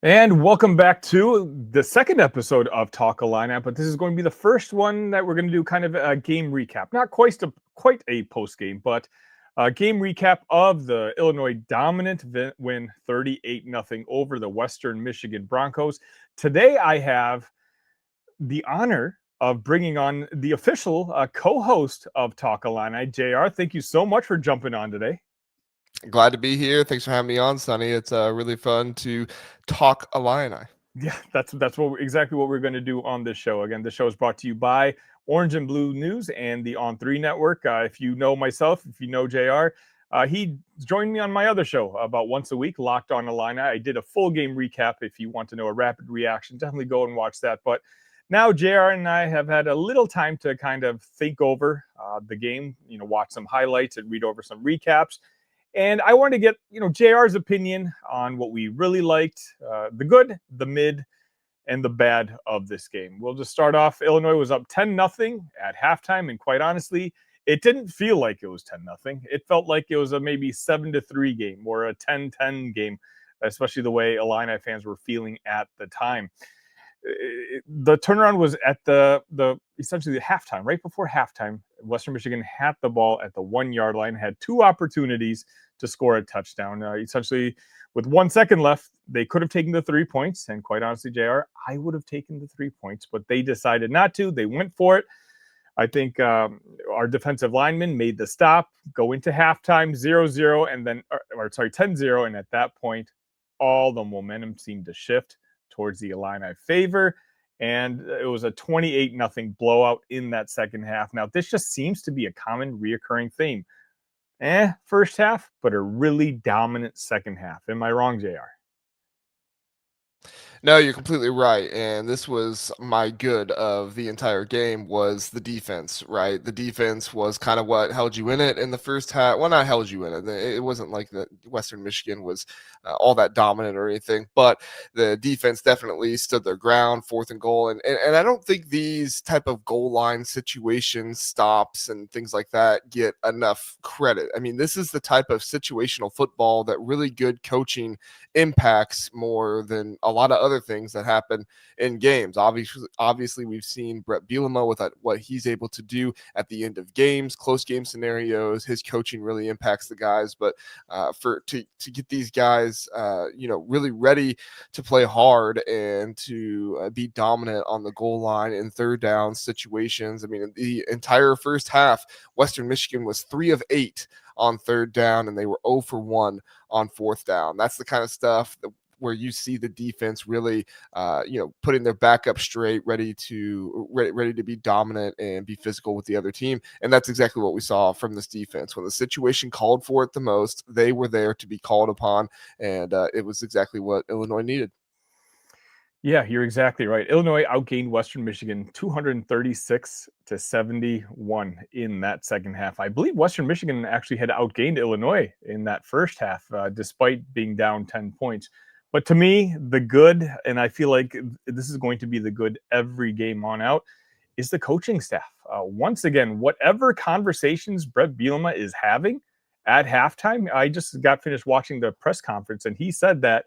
And welcome back to the second episode of Talk Illini, but this is going to be the first one that we're going to do kind of a game recap. Not quite a post game, but a game recap of the Illinois dominant win 38-0 over the Western Michigan Broncos. Today I have the honor of bringing on the official co-host of Talk Illini, JR. Thank you so much for jumping on today. Glad to be here. Thanks for having me on, Sonny. It's really fun to talk Illini. Yeah, that's exactly what we're going to do on this show. Again, the show is brought to you by Orange and Blue News and the On3 Network. If you know myself, if you know JR, he joined me on my other show about once a week, Locked On Illini. I did a full game recap. If you want to know a rapid reaction, definitely go and watch that. But now JR and I have had a little time to kind of think over the game, watch some highlights and read over some recaps. And I wanted to get, JR's opinion on what we really liked, the good, the mid, and the bad of this game. We'll just start off. Illinois was up 10-0 at halftime, and quite honestly, it didn't feel like it was 10-0. It felt like it was a maybe 7-3 game or a 10-10 game, especially the way Illini fans were feeling at the time. The turnaround was at the essentially the halftime, right before halftime. Western Michigan had the ball at the 1 yard line, had two opportunities to score a touchdown. Essentially, with 1 second left, they could have taken the 3 points. And quite honestly, JR, I would have taken the 3 points, but they decided not to. They went for it. I think our defensive linemen made the stop, go into halftime 0-0, and then, 10-0. And at that point, all the momentum seemed to shift towards the Illini favor. And it was a 28-0 blowout in that second half. Now, this just seems to be a common reoccurring theme. First half, but a really dominant second half. Am I wrong, JR? No, you're completely right. And this was my good of the entire game was the defense, right? The defense was kind of what held you in it in the first half. Well, not held you in it. It wasn't like the Western Michigan was all that dominant or anything, but the defense definitely stood their ground, 4th and goal. And I don't think these type of goal line situations, stops and things like that get enough credit. I mean, this is the type of situational football that really good coaching impacts more than a lot of other things that happen in games. Obviously, we've seen Brett Bielema with what he's able to do at the end of games, close game scenarios. His coaching really impacts the guys. But to get these guys, really ready to play hard and to be dominant on the goal line in third down situations. I mean, the entire first half, Western Michigan was 3 of 8 on third down, and they were 0 for 1 on fourth down. That's the kind of stuff where you see the defense really, putting their back up straight, ready to be dominant and be physical with the other team. And that's exactly what we saw from this defense. When the situation called for it the most, they were there to be called upon, and it was exactly what Illinois needed. Yeah, you're exactly right. Illinois outgained Western Michigan 236-71 in that second half. I believe Western Michigan actually had outgained Illinois in that first half, despite being down 10 points. But to me, the good, and I feel like this is going to be the good every game on out, is the coaching staff. Once again, whatever conversations Brett Bielema is having at halftime, I just got finished watching the press conference, and he said that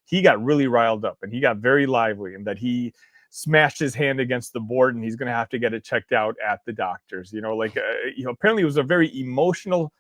he got really riled up and he got very lively and that he smashed his hand against the board and he's going to have to get it checked out at the doctors. Apparently it was a very emotional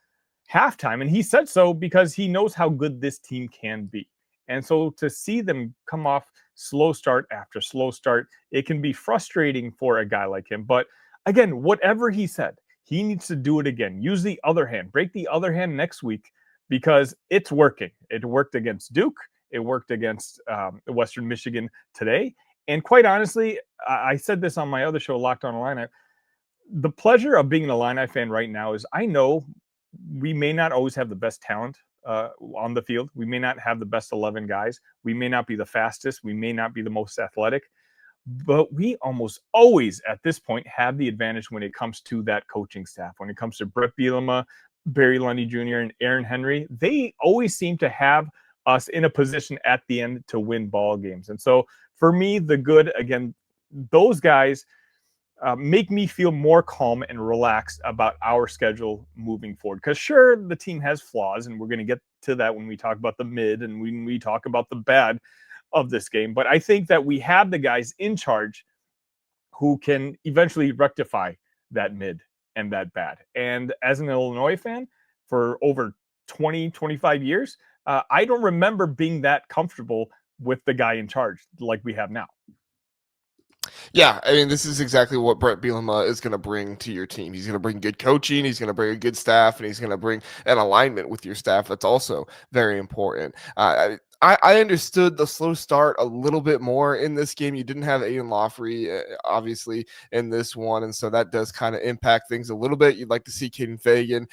halftime, and he said so because he knows how good this team can be. And so to see them come off slow start after slow start, it can be frustrating for a guy like him. But again, whatever he said, he needs to do it again. Use the other hand, break the other hand next week, because it's working. It worked against Duke. It worked against Western Michigan today. And quite honestly, I said this on my other show, Locked On Illini. The pleasure of being an Illini fan right now is I know we may not always have the best talent on the field. We may not have the best 11 guys. We may not be the fastest. We may not be the most athletic. But we almost always, at this point, have the advantage when it comes to that coaching staff. When it comes to Brett Bielema, Barry Lundy Jr., and Aaron Henry, they always seem to have us in a position at the end to win ball games. And so for me, the good, again, those guys make me feel more calm and relaxed about our schedule moving forward. Because sure, the team has flaws, and we're going to get to that when we talk about the mid and when we talk about the bad. of this game. But I think that we have the guys in charge who can eventually rectify that mid and that bad. And as an Illinois fan for over 20, 25 years, I don't remember being that comfortable with the guy in charge like we have now. Yeah, I mean, this is exactly what Brett Bielema is going to bring to your team. He's going to bring good coaching, he's going to bring a good staff, and he's going to bring an alignment with your staff. That's also very important. I understood the slow start a little bit more in this game. You didn't have Aiden Lawfrey, obviously, in this one, and so that does kind of impact things a little bit. You'd like to see Caden Fagan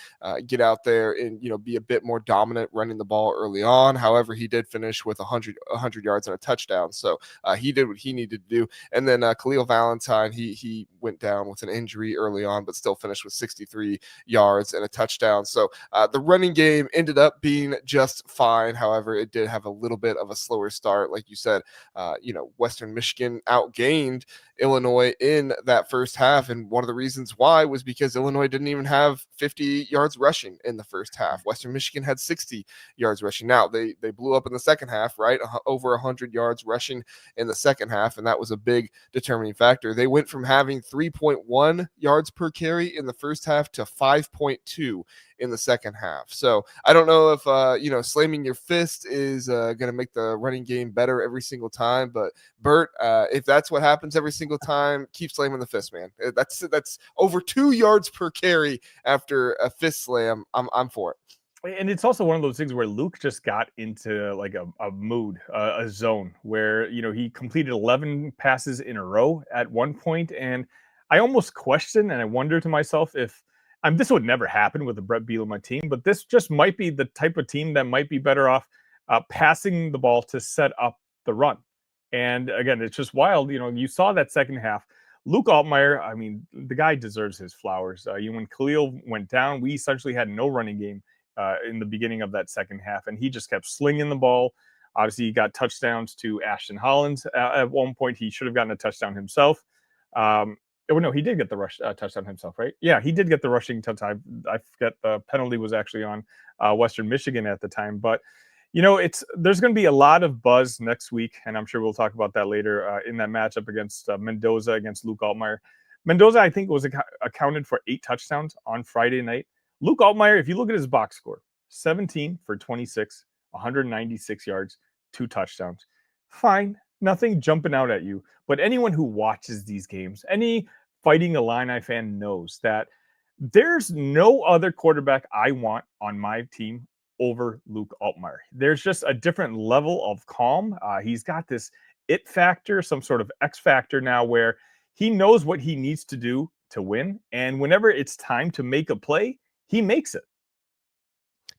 get out there and be a bit more dominant running the ball early on. However, he did finish with 100 yards and a touchdown, so he did what he needed to do. And then Khalil Valentine, he went down with an injury early on, but still finished with 63 yards and a touchdown. So the running game ended up being just fine. However, it did have a little bit of a slower start. Like you said, Western Michigan outgained Illinois in that first half. And one of the reasons why was because Illinois didn't even have 50 yards rushing in the first half. Western Michigan had 60 yards rushing. Now, they blew up in the second half, right? Over 100 yards rushing in the second half, and that was a big determining factor. They went from having 3.1 yards per carry in the first half to 5.2 in the second half. So I don't know if slamming your fist is going to make the running game better every single time, but Bert, if that's what happens every single time, keep slamming the fist, man. That's over 2 yards per carry after a fist slam. I'm for it. And it's also one of those things where Luke just got into like a mood, a zone where, he completed 11 passes in a row at one point. And I almost question and I wonder to myself if this would never happen with the Brett Bielema team, but this just might be the type of team that might be better off passing the ball to set up the run. And again, it's just wild. You saw that second half. Luke Altmyer, I mean, the guy deserves his flowers. When Khalil went down, we essentially had no running game in the beginning of that second half, and he just kept slinging the ball. Obviously, he got touchdowns to Ashton Hollins. At one point, he should have gotten a touchdown himself. No, he did get the rush touchdown himself, right? Yeah, he did get the rushing touchdown. I forget the penalty was actually on Western Michigan at the time. But, there's going to be a lot of buzz next week, and I'm sure we'll talk about that later in that matchup against Mendoza, against Luke Altmyer. Mendoza, I think, was accounted for 8 touchdowns on Friday night. Luke Altmyer, if you look at his box score, 17 for 26, 196 yards, 2 touchdowns. Fine, nothing jumping out at you. But anyone who watches these games, any Fighting Illini fan knows that there's no other quarterback I want on my team over Luke Altmyer. There's just a different level of calm. He's got this it factor, some sort of X factor now where he knows what he needs to do to win. And whenever it's time to make a play, he makes it.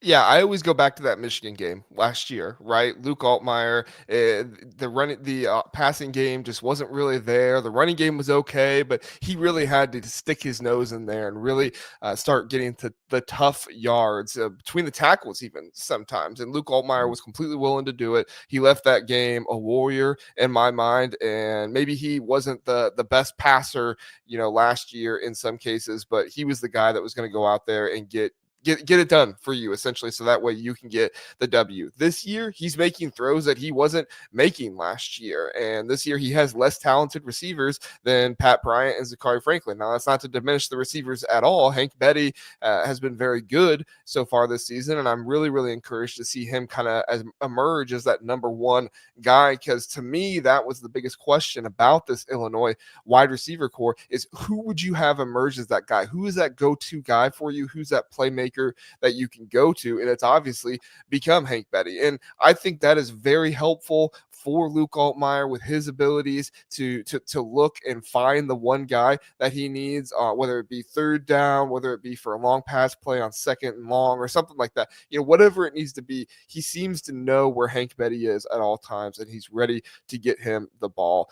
Yeah, I always go back to that Michigan game last year, right? Luke Altmyer, the passing game just wasn't really there. The running game was okay, but he really had to stick his nose in there and really start getting to the tough yards between the tackles, even sometimes. And Luke Altmyer was completely willing to do it. He left that game a warrior in my mind, and maybe he wasn't the best passer, last year in some cases, but he was the guy that was going to go out there and get it done for you, essentially, so that way you can get the W. This year, he's making throws that he wasn't making last year, and this year he has less talented receivers than Pat Bryant and Zachary Franklin. Now, that's not to diminish the receivers at all. Hank Betty has been very good so far this season, and I'm really, really encouraged to see him kind of emerge as that number one guy, because to me, that was the biggest question about this Illinois wide receiver core is who would you have emerge as that guy? Who is that go-to guy for you? Who's that playmaker that you can go to? And it's obviously become Hank Betty. And I think that is very helpful for Luke Altmyer with his abilities to look and find the one guy that he needs, whether it be third down, whether it be for a long pass play on second and long or something like that. Whatever it needs to be, he seems to know where Hank Betty is at all times, and he's ready to get him the ball.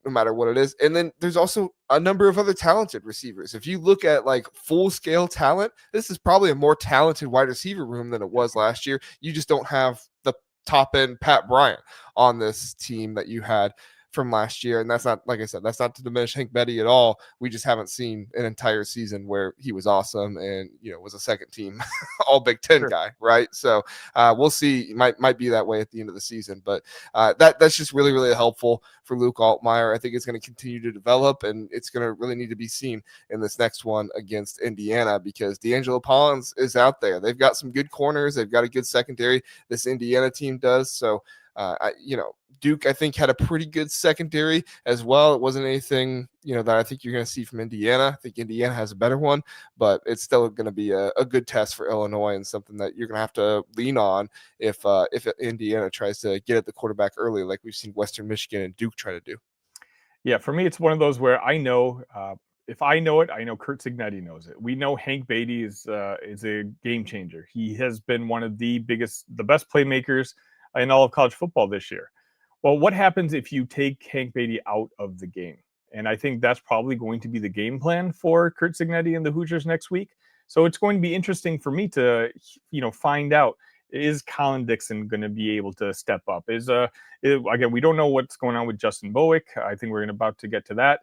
No matter what it is. And then there's also a number of other talented receivers. If you look at like full scale talent, this is probably a more talented wide receiver room than it was last year. You just don't have the top end Pat Bryant on this team that you had from last year. And that's not, like I said, that's not to diminish Hank Betty at all. We just haven't seen an entire season where he was awesome and, was a second team all Big Ten guy, right? So we'll see. Might be that way at the end of the season, but that's just really, really helpful for Luke Altmyer. I think it's going to continue to develop, and it's going to really need to be seen in this next one against Indiana because D'Angelo Collins is out there. They've got some good corners. They've got a good secondary. This Indiana team does. So, Duke, I think, had a pretty good secondary as well. It wasn't anything, that I think you're going to see from Indiana. I think Indiana has a better one, but it's still going to be a good test for Illinois and something that you're going to have to lean on if Indiana tries to get at the quarterback early, like we've seen Western Michigan and Duke try to do. Yeah, for me, it's one of those where I know if I know it, I know Kurt Cignetti knows it. We know Hank Beatty is a game changer. He has been one of the best playmakers in all of college football this year. Well, what happens if you take Hank Beatty out of the game? And I think that's probably going to be the game plan for Kurt Cignetti and the Hoosiers next week. So it's going to be interesting for me to, find out, is Colin Dixon going to be able to step up? Again, we don't know what's going on with Justin Bowick. I think we're about to get to that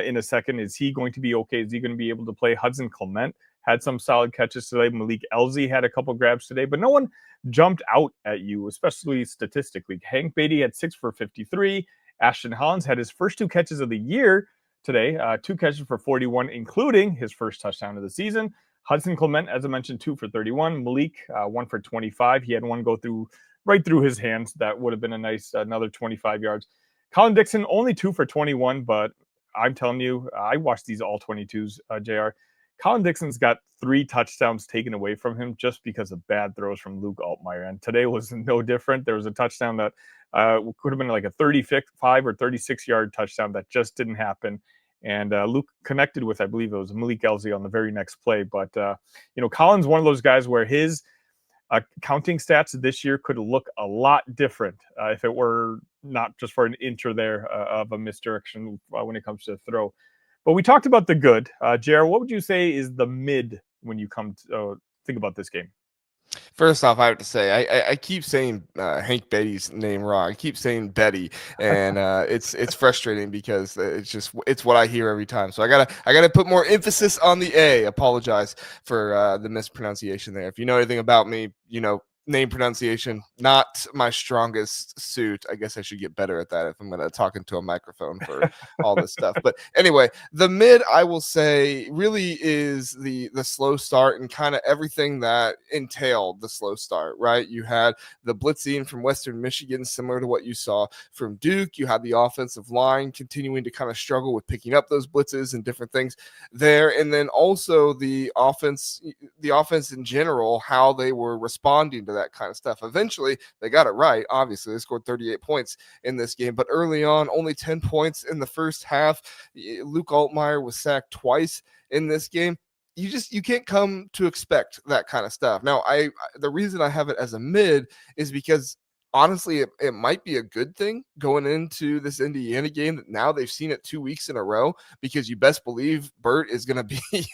in a second. Is he going to be okay? Is he going to be able to play? Hudson Clement had some solid catches today. Malik Elzy had a couple grabs today, but no one jumped out at you, especially statistically. Hank Beatty had 6 for 53. Ashton Hollins had his first 2 catches of the year today, 2 catches for 41, including his first touchdown of the season. Hudson Clement, as I mentioned, 2 for 31. Malik, 1 for 25. He had one go right through his hands. That would have been a nice another 25 yards. Colin Dixon, only 2 for 21, but I'm telling you, I watched these all 22s, JR. Colin Dixon's got 3 touchdowns taken away from him just because of bad throws from Luke Altmyer. And today was no different. There was a touchdown that could have been like a 35 or 36-yard touchdown that just didn't happen. And Luke connected with, I believe it was Malik Elzy on the very next play. But, Colin's one of those guys where his counting stats this year could look a lot different if it were not just for an inch or there of a misdirection when it comes to throw. But we talked about the good. JR, what would you say is the mid when you come to think about this game? First off, I have to say I keep saying Hank Betty's name wrong. I keep saying Betty, and it's frustrating because it's what I hear every time. So I gotta put more emphasis on the A. Apologize for the mispronunciation there. If you know anything about me, name pronunciation, not my strongest suit. I guess I should get better at that if I'm going to talk into a microphone for all this stuff. But anyway, the mid, I will say, really is the slow start and kind of everything that entailed the slow start, right? You had the blitzing from Western Michigan, similar to what you saw from Duke. You had the offensive line continuing to kind of struggle with picking up those blitzes and different things there. And then also the offense in general, how they were responding to that kind of stuff. Eventually, they got it right. Obviously, they scored 38 points in this game, but early on, only 10 points in the first half. Luke Altmyer was sacked twice in this game. You can't come to expect that kind of stuff. Now, the reason I have it as a mid is because honestly, it might be a good thing going into this Indiana game that now they've seen it 2 weeks in a row, because you best believe Burt is going to be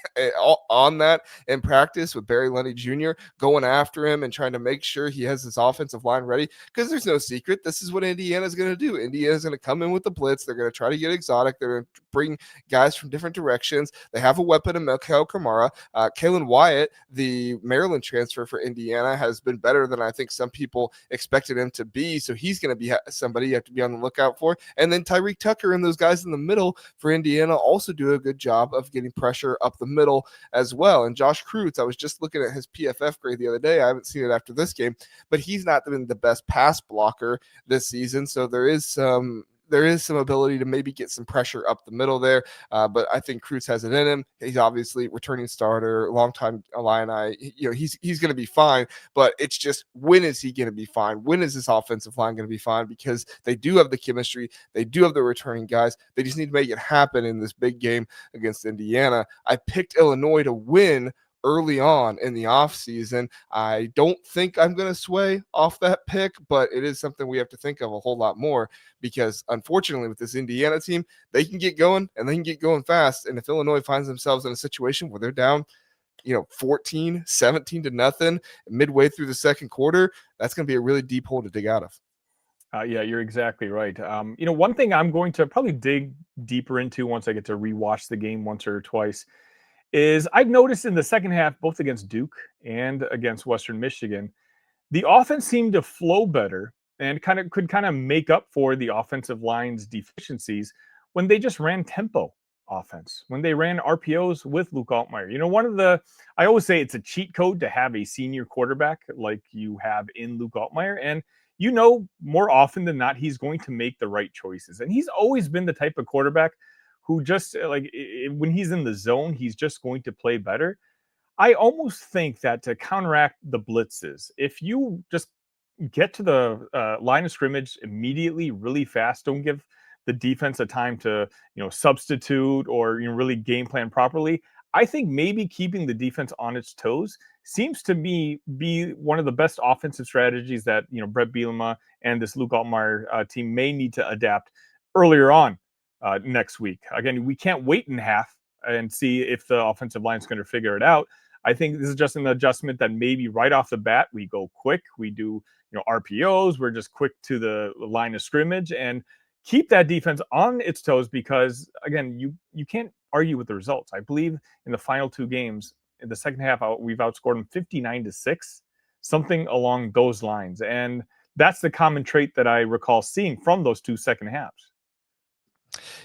on that in practice with Barry Lundy Jr. going after him and trying to make sure he has his offensive line ready, because there's no secret. This is what Indiana is going to do. Indiana is going to come in with the blitz. They're going to try to get exotic. They're going to bring guys from different directions. They have a weapon in Mikael Kamara. Kalen Wyatt, the Maryland transfer for Indiana, has been better than I think some people expected him to be. So he's going to be somebody you have to be on the lookout for. And then Tyreek Tucker and those guys in the middle for Indiana also do a good job of getting pressure up the middle as well. And Josh Kreutz, I was just looking at his PFF grade the other day. I haven't seen it after this game, but he's not been the best pass blocker this season. So there is some ability to maybe get some pressure up the middle there. But I think Kreutz has it in him. He's obviously returning starter, longtime Illini. He's going to be fine, but it's just, when is he going to be fine? When is this offensive line going to be fine? Because they do have the chemistry. They do have the returning guys. They just need to make it happen in this big game against Indiana. I picked Illinois to win early on in the offseason. I don't think I'm going to sway off that pick, but it is something we have to think of a whole lot more, because unfortunately with this Indiana team, they can get going and they can get going fast. And if Illinois finds themselves in a situation where they're down 14, 17 to nothing midway through the second quarter, that's going to be a really deep hole to dig out of. Yeah, you're exactly right. One thing I'm going to probably dig deeper into once I get to rewatch the game once or twice is I've noticed in the second half, both against Duke and against Western Michigan, the offense seemed to flow better and could make up for the offensive line's deficiencies when they just ran tempo offense, when they ran RPOs with Luke Altmyer. I always say it's a cheat code to have a senior quarterback like you have in Luke Altmyer. And more often than not, he's going to make the right choices. And he's always been the type of quarterback who just when he's in the zone, he's just going to play better. I almost think that to counteract the blitzes, if you just get to the line of scrimmage immediately, really fast, don't give the defense a time to substitute or really game plan properly. I think maybe keeping the defense on its toes seems to me be one of the best offensive strategies that Brett Bielema and this Luke Altmyer team may need to adapt earlier on next week. Again, we can't wait in half and see if the offensive line is going to figure it out. I think this is just an adjustment that maybe right off the bat we go quick. We do RPOs. We're just quick to the line of scrimmage and keep that defense on its toes because again, you can't argue with the results. I believe in the final two games in the second half we've outscored them 59-6, something along those lines, and that's the common trait that I recall seeing from those two second halves.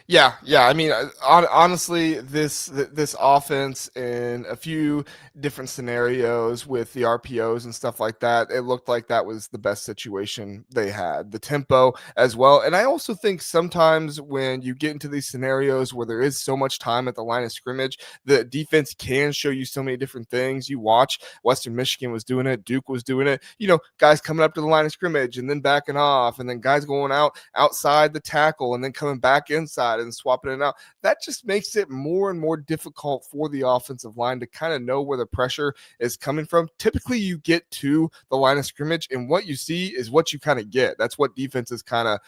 Yeah. I mean, honestly, this offense in a few different scenarios with the RPOs and stuff like that, it looked like that was the best situation they had. The tempo as well, and I also think sometimes when you get into these scenarios where there is so much time at the line of scrimmage, the defense can show you so many different things. You watch Western Michigan was doing it, Duke was doing it. Guys coming up to the line of scrimmage and then backing off, and then guys going outside the tackle and then coming back inside and swapping it out. That just makes it more and more difficult for the offensive line to kind of know where the pressure is coming from. Typically, you get to the line of scrimmage, and what you see is what you kind of get. That's what defenses kind of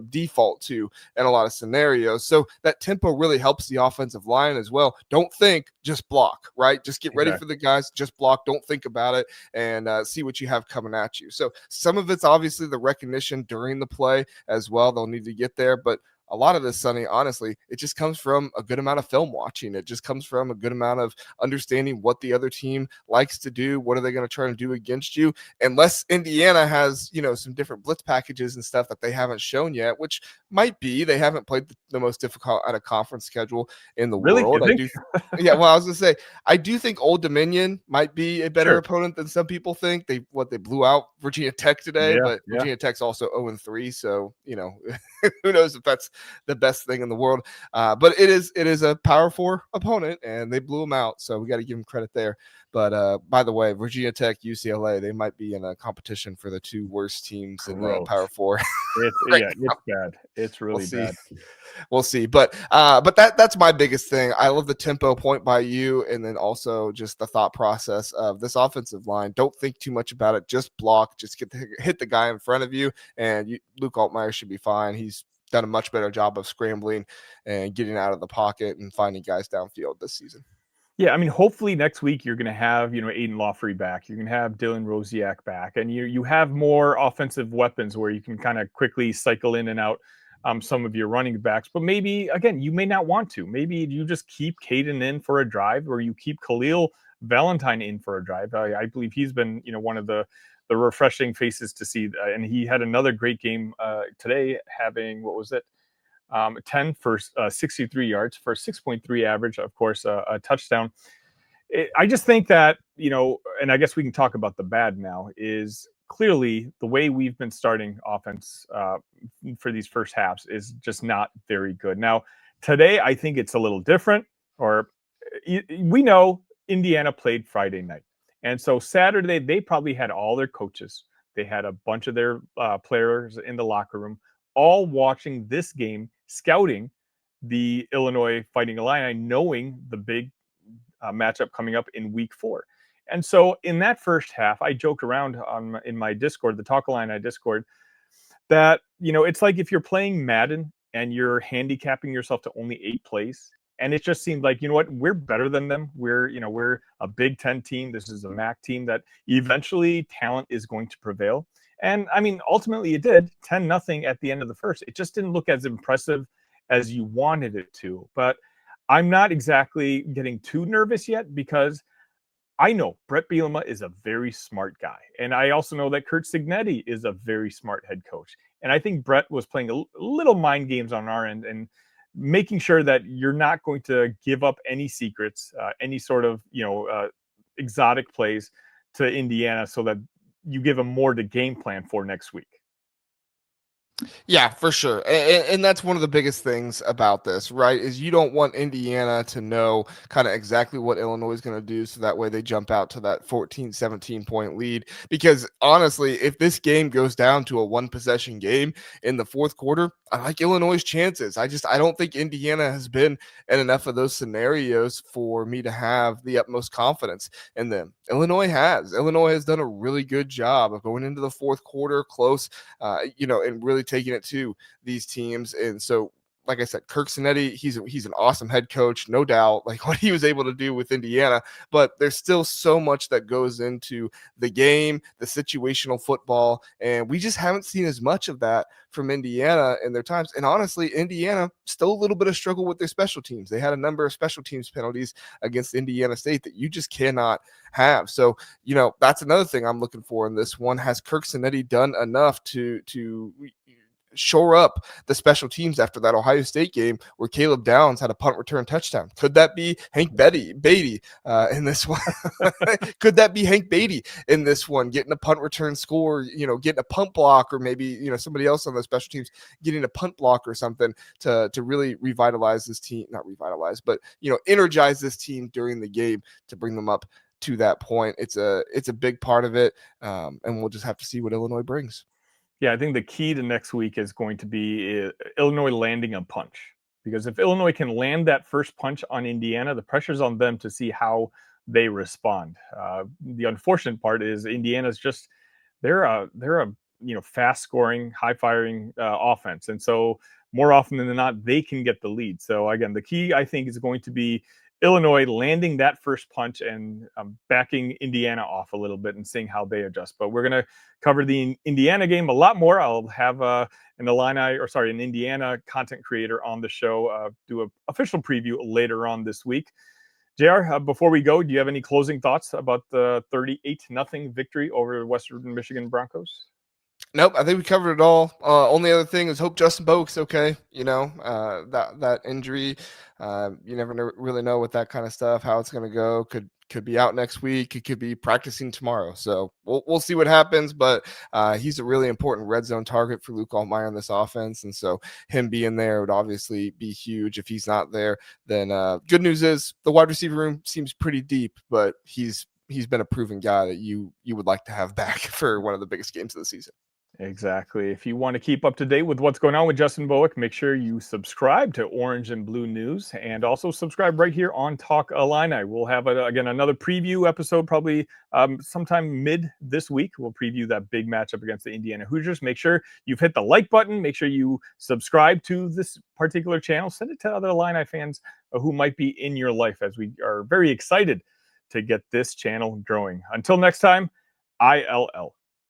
default to in a lot of scenarios. So that tempo really helps the offensive line as well. Don't think, just block, right? Just get ready for the guys, just block. Don't think about it and see what you have coming at you. So some of it's obviously the recognition during the play as well. They'll need to get there, but a lot of this, Sonny, honestly, it just comes from a good amount of film watching. It just comes from a good amount of understanding what the other team likes to do. What are they going to try to do against you? Unless Indiana has, some different blitz packages and stuff that they haven't shown yet, which might be. They haven't played the most difficult out of conference schedule in the world. I do. Yeah, well, I was going to say, I do think Old Dominion might be a better opponent than some people think. They blew out Virginia Tech today, but Virginia Tech's also 0-3. So, who knows if that's the best thing in the world. But it is a Power 4 opponent, and they blew them out. So we got to give them credit there. But by the way, Virginia Tech, UCLA, they might be in a competition for the two worst teams in Power 4. It's bad. It's really bad. We'll see. But that's my biggest thing. I love the tempo point by you, and then also just the thought process of this offensive line. Don't think too much about it. Just block. Just hit the guy in front of you, and Luke Altmyer should be fine. He's done a much better job of scrambling and getting out of the pocket and finding guys downfield this season. Yeah, I mean, hopefully next week you're going to have, Aiden Lawfrey back. You're going to have Dylan Rosiak back, and you have more offensive weapons where you can kind of quickly cycle in and out some of your running backs. But maybe, again, you may not want to. Maybe you just keep Caden in for a drive, or you keep Khalil Valentine in for a drive. I believe he's been, one of the refreshing faces to see. And he had another great game today, having, 10 for 63 yards for 6.3 average, of course, a touchdown. I just think that, and I guess we can talk about the bad now, is clearly the way we've been starting offense for these first halves is just not very good. Now, today, I think it's a little different, we know Indiana played Friday night. And so Saturday, they probably had all their coaches. They had a bunch of their players in the locker room, all watching this game, scouting the Illinois Fighting Illini, knowing the big matchup coming up in week 4. And so in that first half, I joked around in my Discord, the Talk Illini Discord, that, it's like if you're playing Madden and you're handicapping yourself to only 8 plays. And it just seemed like, we're better than them. We're a Big Ten team. This is a MAC team that eventually talent is going to prevail. And I mean, ultimately it did 10-0 at the end of the first. It just didn't look as impressive as you wanted it to. But I'm not exactly getting too nervous yet because I know Brett Bielema is a very smart guy. And I also know that Kurt Signetti is a very smart head coach. And I think Brett was playing a little mind games on our end and making sure that you're not going to give up any secrets, any sort of, exotic plays to Indiana so that you give them more to game plan for next week. Yeah, for sure. And that's one of the biggest things about this, right? Is you don't want Indiana to know kind of exactly what Illinois is going to do. So that way they jump out to that 14, 17-point lead. Because honestly, if this game goes down to a one possession game in the fourth quarter, I like Illinois' chances. I don't think Indiana has been in enough of those scenarios for me to have the utmost confidence in them. Illinois has. Illinois has done a really good job of going into the fourth quarter close, and really taking it to these teams. And so, like I said, Kirk Cinetti, he's an awesome head coach, no doubt, like what he was able to do with Indiana. But there's still so much that goes into the game, the situational football, and we just haven't seen as much of that from Indiana in their times. And honestly, Indiana still a little bit of struggle with their special teams. They had a number of special teams penalties against Indiana State that you just cannot have. So, that's another thing I'm looking for in this one. Has Kirk Cinetti done enough to shore up the special teams after that Ohio State game where Caleb Downs had a punt return touchdown? Could that be Hank Beatty in this one? Could that be Hank Beatty in this one, getting a punt return score, getting a punt block, or maybe, somebody else on the special teams getting a punt block or something to really revitalize this team, not revitalize, but, energize this team during the game to bring them up to that point. It's a big part of it. And we'll just have to see what Illinois brings. Yeah, I think the key to next week is going to be Illinois landing a punch. Because if Illinois can land that first punch on Indiana, the pressure's on them to see how they respond. The unfortunate part is Indiana's just they're a fast scoring, high firing offense, and so more often than not they can get the lead. So again, the key I think is going to be Illinois landing that first punch and backing Indiana off a little bit and seeing how they adjust. But we're going to cover the Indiana game a lot more. I'll have an Indiana content creator on the show do an official preview later on this week. JR, before we go, do you have any closing thoughts about the 38-0 victory over the Western Michigan Broncos? Nope, I think we covered it all. Only other thing is hope Justin Boak's okay. That injury, you never really know with that kind of stuff how it's going to go. Could be out next week. It could be practicing tomorrow. So we'll see what happens. But he's a really important red zone target for Luke Altmyer in this offense, and so him being there would obviously be huge. If he's not there, then good news is the wide receiver room seems pretty deep, but he's been a proven guy that you would like to have back for one of the biggest games of the season. Exactly. If you want to keep up to date with what's going on with Justin Boak, make sure you subscribe to Orange and Blue News and also subscribe right here on Talk Illini. We'll have, another preview episode probably sometime mid this week. We'll preview that big matchup against the Indiana Hoosiers. Make sure you've hit the like button. Make sure you subscribe to this particular channel. Send it to other Illini fans who might be in your life, as we are very excited to get this channel growing. Until next time, ILL.